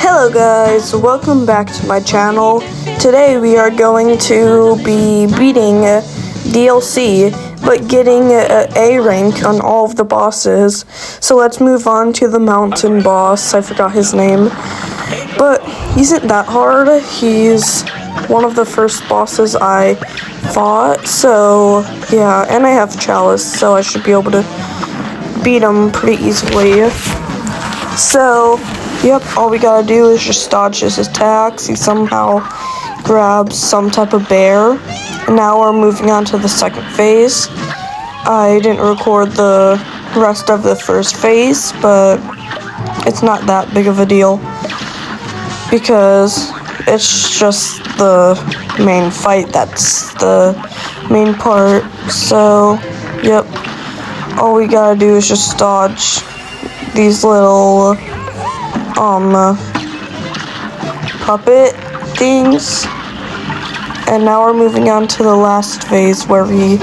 Hello guys, welcome back to my channel. Today we are going to be beating DLC, but getting A rank on all of the bosses. So let's move on to the mountain boss. I forgot his name. But he isn't that hard. He's one of the first bosses I fought. So yeah, and I have Chalice, so I should be able to beat him pretty easily. So yep, all we gotta do is just dodge his attacks. He somehow grabs some type of bear. And now we're moving on to the second phase. I didn't record the rest of the first phase, but it's not that big of a deal because it's just the main fight that's the main part. So, yep, all we gotta do is just dodge these little puppet things. And now we're moving on to the last phase where he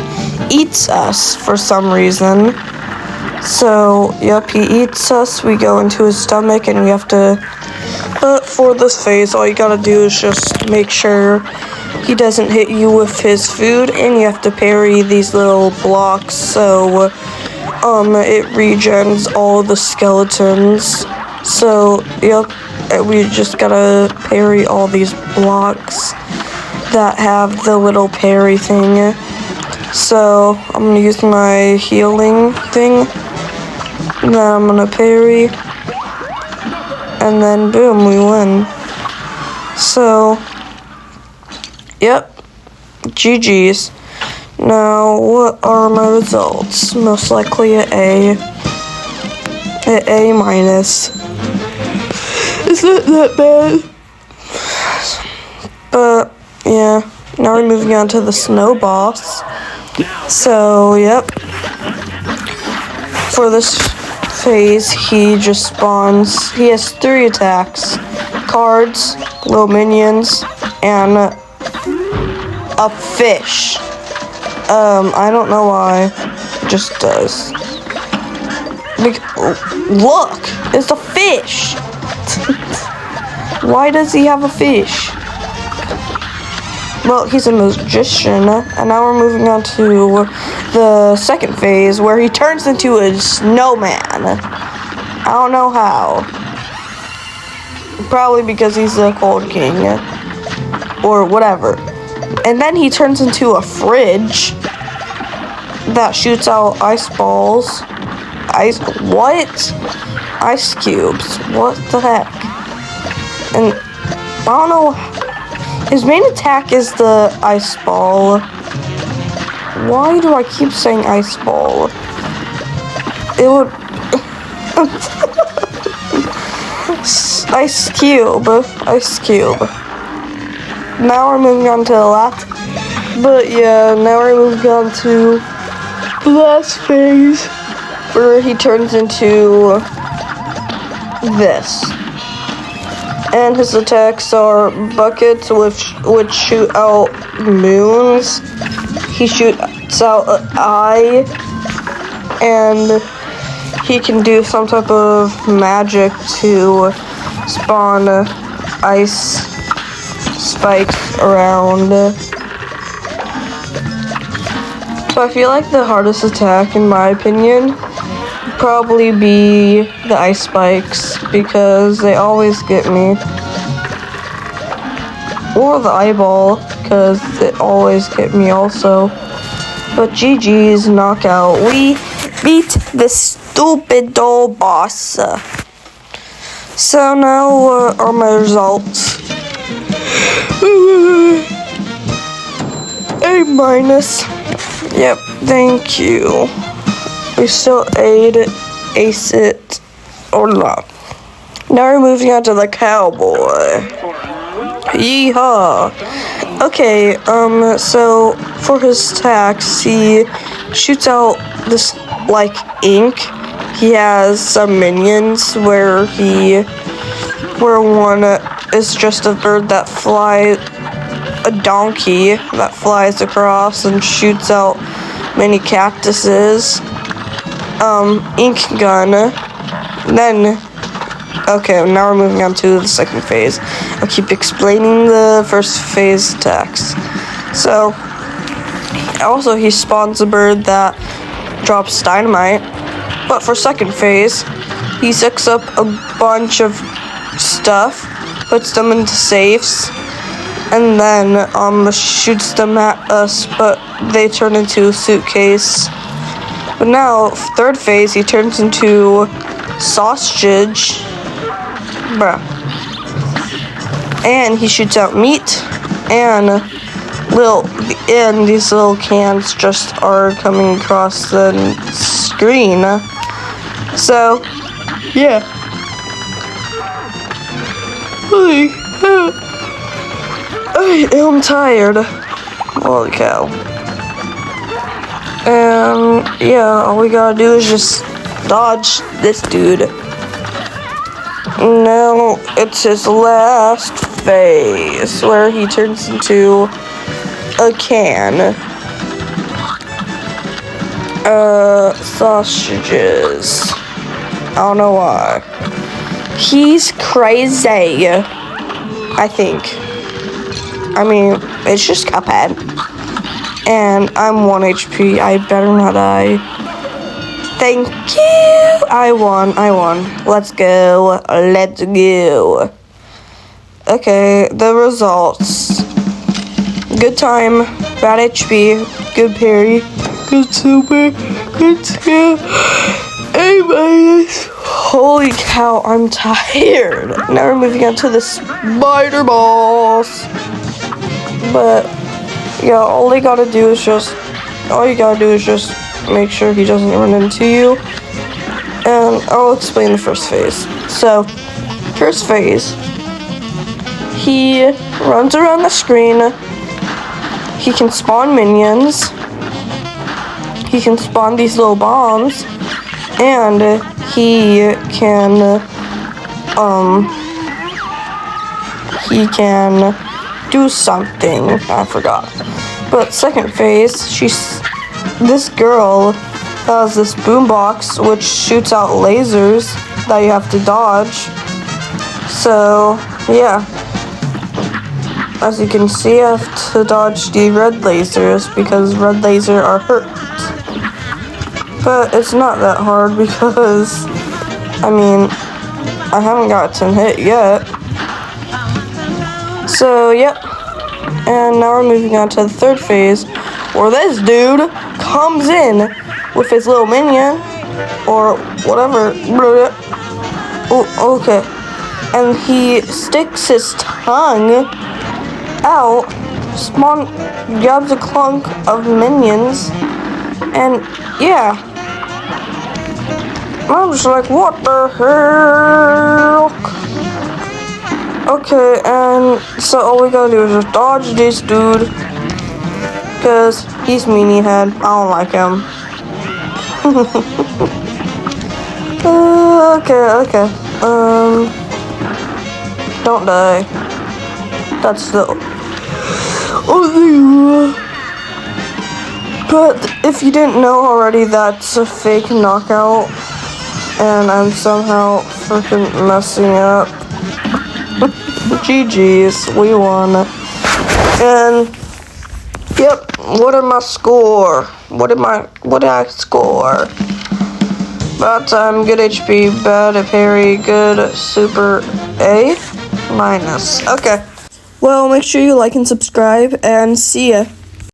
eats us for some reason. So, yep, he eats us, we go into his stomach and we have to, but for this phase, all you gotta do is just make sure he doesn't hit you with his food, and you have to parry these little blocks, so, it regens all the skeletons. So, yep, we just gotta parry all these blocks that have the little parry thing. So, I'm gonna use my healing thing, and then I'm gonna parry, and then boom, we win. So, yep, GG's. Now, what are my results? Most likely an A. An A minus. It's not that bad. But, yeah. Now we're moving on to the snow boss. So, yep. For this phase, he just spawns. He has 3 attacks. Cards, little minions, and a fish. I don't know why. It just does. Look! It's a fish! Why does he have a fish? Well, he's a magician. And now we're moving on to the second phase where he turns into a snowman. I don't know how. Probably because he's a cold king. Or whatever. And then he turns into a fridge that shoots out ice balls. What? Ice cubes. What the heck? And I don't know. His main attack is the ice ball. Why do I keep saying ice ball? It would... Ice cube. Ice cube. Now we're moving on to the last, but yeah, now we're moving on to the last phase, where he turns into this. And his attacks are buckets which shoot out moons. He shoots out an eye, and he can do some type of magic to spawn ice spikes around. So I feel like the hardest attack, in my opinion, would probably be the ice spikes, because they always get me. Or the eyeball, because it always get me also. But GG's knockout. We beat the stupid doll boss. So now what are my results? A minus. Yep, thank you. We still ace it or not. Now we're moving on to the cowboy. Yeehaw. Okay, so for his attacks, he shoots out this like ink. He has some minions where one is just a bird that flies, a donkey that flies across and shoots out many cactuses. Ink gun. Then Okay, now we're moving on to the second phase. I'll keep explaining the first phase text. So, also he spawns a bird that drops dynamite. But for second phase, he picks up a bunch of stuff, puts them into safes, and then shoots them at us, but they turn into a suitcase. But now, third phase, he turns into sausage. Bruh. And he shoots out meat, and these little cans just are coming across the screen. So, yeah. I am tired. Holy cow. And yeah, all we gotta do is just dodge this dude. Now it's his last phase where he turns into a can. Sausages. I don't know why. He's crazy, I think. I mean, it's just CupHead. And I'm 1 HP. I better not die. Thank you. I won. Let's go. Okay, the results. Good time. Bad HP. Good parry. Good super. Good skill. A-. Holy cow, I'm tired. Now we're moving on to the spider boss. But yeah, all you gotta do is just make sure he doesn't run into you. And I'll explain the first phase. So, first phase, he runs around the screen. He can spawn minions. He can spawn these little bombs. And he can do something. I forgot. But second phase, this girl has this boombox which shoots out lasers that you have to dodge. So yeah, as you can see, I have to dodge the red lasers because red lasers are hurt. But it's not that hard because, I mean, I haven't gotten hit yet. So, yep. And now we're moving on to the third phase, where this dude comes in with his little minion, or whatever. Oh, okay. And he sticks his tongue out, grabs a clunk of minions, and yeah. I'm just like, what the heck? Okay, and so all we gotta do is just dodge this dude. Because he's meanie head. I don't like him. Okay. Don't die. That's the only. But if you didn't know already, that's a fake knockout. And I'm somehow freaking messing up. GG's, we won. And yep, what did I score? What did I score? Bad time, good HP, bad parry, good super A-. Okay. Well, make sure you like and subscribe, and see ya.